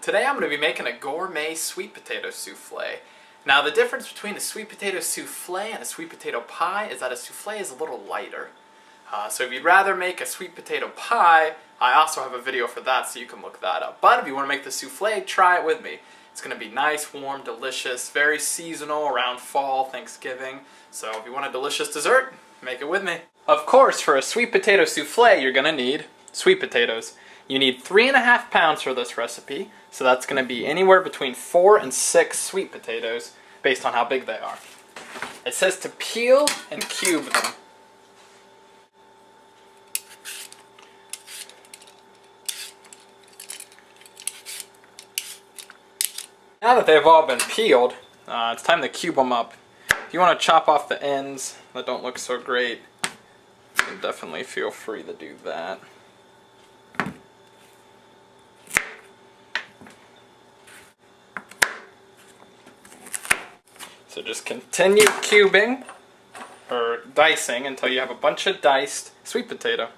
Today I'm going to be making a gourmet sweet potato souffle. Now the difference between a sweet potato souffle and a sweet potato pie is that a souffle is a little lighter. So if you'd rather make a sweet potato pie, I also have a video for that so you can look that up. But if you want to make the souffle, try it with me. It's going to be nice, warm, delicious, very seasonal around fall, Thanksgiving. So if you want a delicious dessert, make it with me. Of course, for a sweet potato souffle, you're going to need sweet potatoes. You need 3.5 pounds for this recipe, so that's going to be anywhere between 4 and 6 sweet potatoes, based on how big they are. It says to peel and cube them. Now that they've all been peeled, it's time to cube them up. If you want to chop off the ends that don't look so great, you can definitely feel free to do that. So just continue cubing, or dicing, until you have a bunch of diced sweet potato.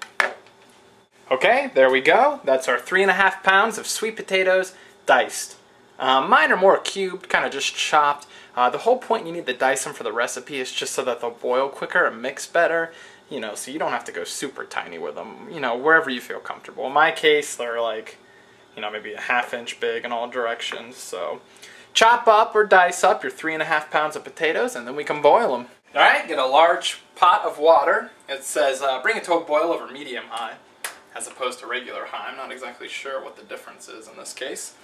Okay, there we go. That's our 3.5 pounds of sweet potatoes diced. Mine are more cubed, kind of just chopped. The whole point you need to dice them for the recipe is just so that they'll boil quicker and mix better. You know, so you don't have to go super tiny with them, you know, wherever you feel comfortable. In my case, they're like, you know, maybe a 1/2 inch big in all directions, so chop up or dice up your 3.5 pounds of potatoes and then we can boil them. Alright, get a large pot of water. It says bring it to a boil over medium-high as opposed to regular high. I'm not exactly sure what the difference is in this case.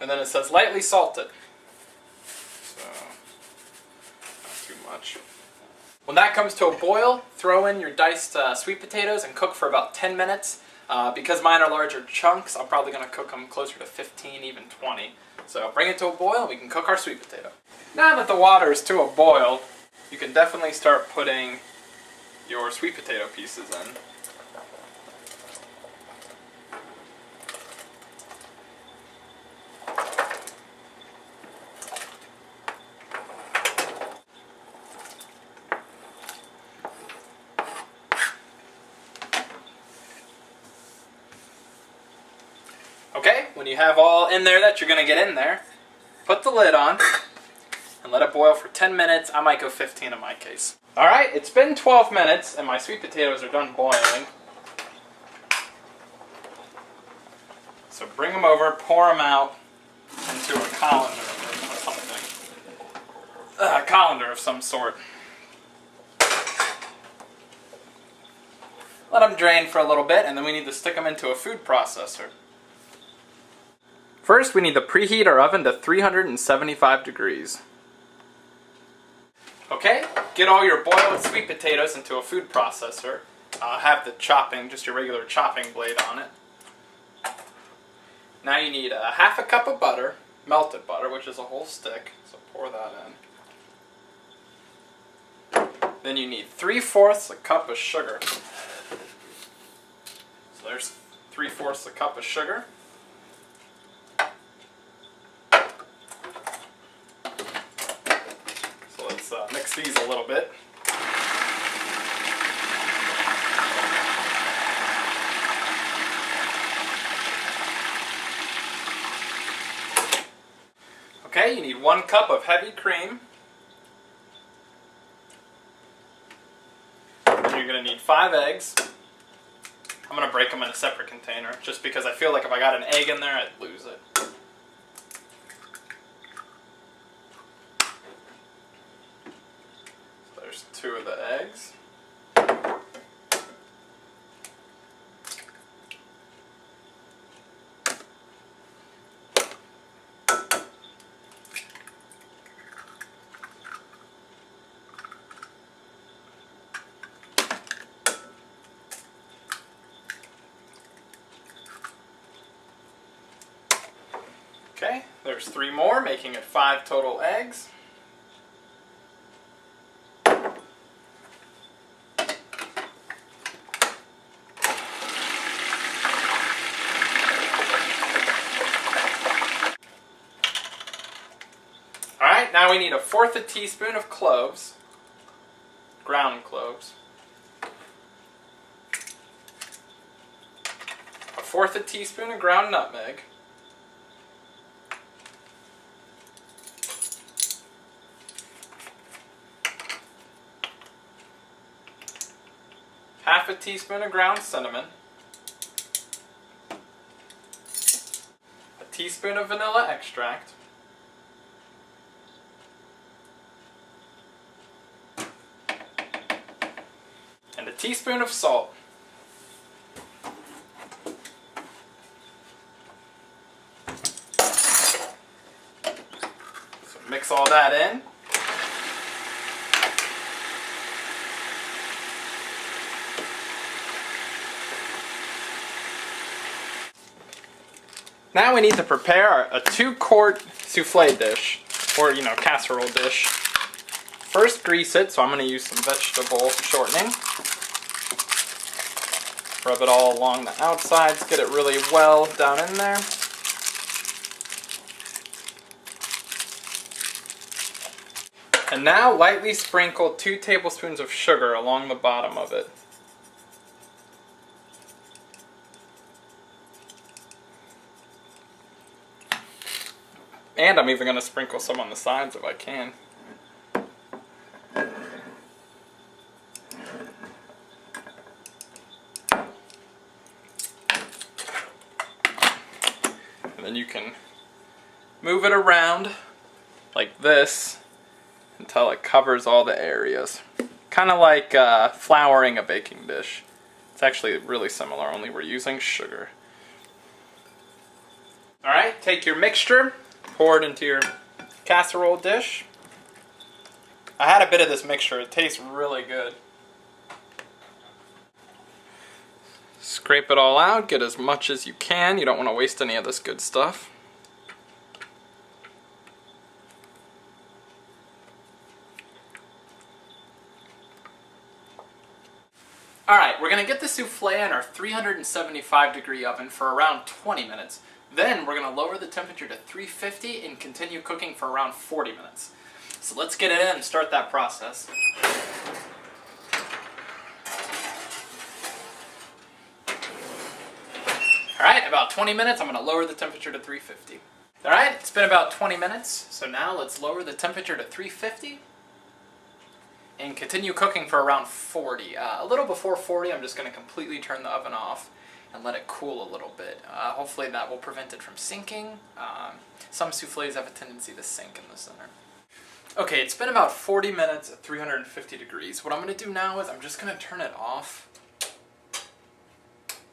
And then it says lightly salted. So, not too much. When that comes to a boil, throw in your diced sweet potatoes and cook for about 10 minutes. Because mine are larger chunks, I'm probably going to cook them closer to 15, even 20. So bring it to a boil and we can cook our sweet potato. Now that the water is to a boil, you can definitely start putting your sweet potato pieces in. Okay, when you have all in there that you're going to get in there, put the lid on and let it boil for 10 minutes. I might go 15 in my case. Alright, it's been 12 minutes and my sweet potatoes are done boiling. So bring them over, pour them out into a colander or something. A colander of some sort. Let them drain for a little bit and then we need to stick them into a food processor. First, we need to preheat our oven to 375 degrees. Okay, get all your boiled sweet potatoes into a food processor. Have the chopping, just your regular chopping blade on it. Now you need 1/2 cup of butter, melted butter, which is a whole stick, so pour that in. Then you need 3/4 a cup of sugar. So there's 3/4 a cup of sugar. Let's mix these a little bit. Okay, you need 1 cup of heavy cream. And you're going to need 5 eggs. I'm going to break them in a separate container just because I feel like if I got an egg in there, I'd lose it. There's 2 of the eggs. Okay, there's 3 more, making it 5 total eggs. Alright, now we need 1/4 teaspoon of cloves, ground cloves, 1/4 teaspoon of ground nutmeg, half a teaspoon of ground cinnamon, a teaspoon of vanilla extract, and a teaspoon of salt. So mix all that in. Now we need to prepare a 2-quart souffle dish, or casserole dish. First grease it, so I'm going to use some vegetable shortening. Rub it all along the outsides, get it really well down in there. And now lightly sprinkle 2 tablespoons of sugar along the bottom of it. And I'm even going to sprinkle some on the sides if I can. And then you can move it around like this until it covers all the areas. Kind of like flouring a baking dish. It's actually really similar, only we're using sugar. Alright, take your mixture, pour it into your casserole dish. I had a bit of this mixture, it tastes really good. Scrape it all out, get as much as you can. You don't want to waste any of this good stuff. Alright, we're going to get the souffle in our 375 degree oven for around 20 minutes. Then we're going to lower the temperature to 350 and continue cooking for around 40 minutes. So let's get it in and start that process. Alright, about 20 minutes, I'm going to lower the temperature to 350. Alright, it's been about 20 minutes, so now let's lower the temperature to 350 and continue cooking for around 40. A little before 40, I'm just going to completely turn the oven off and let it cool a little bit. Hopefully that will prevent it from sinking. Some souffles have a tendency to sink in the center. Okay, it's been about 40 minutes at 350 degrees. What I'm going to do now is I'm just going to turn it off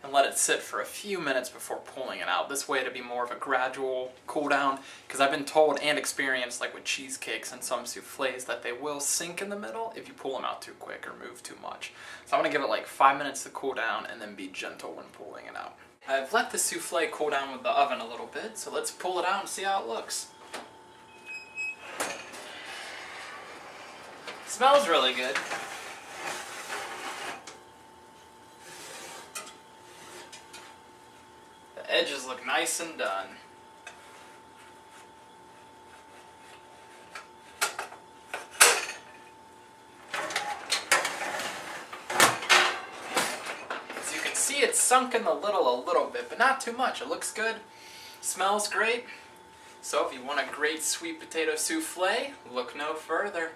and let it sit for a few minutes before pulling it out. This way it'll be more of a gradual cool down, because I've been told and experienced, like with cheesecakes and some souffles, that they will sink in the middle if you pull them out too quick or move too much. So I'm going to give it like 5 minutes to cool down and then be gentle when pulling it out. I've let the souffle cool down with the oven a little bit, so let's pull it out and see how it looks. Smells really good. The edges look nice and done. As you can see, it's sunken a little bit, but not too much. It looks good. Smells great. So if you want a great sweet potato souffle, look no further.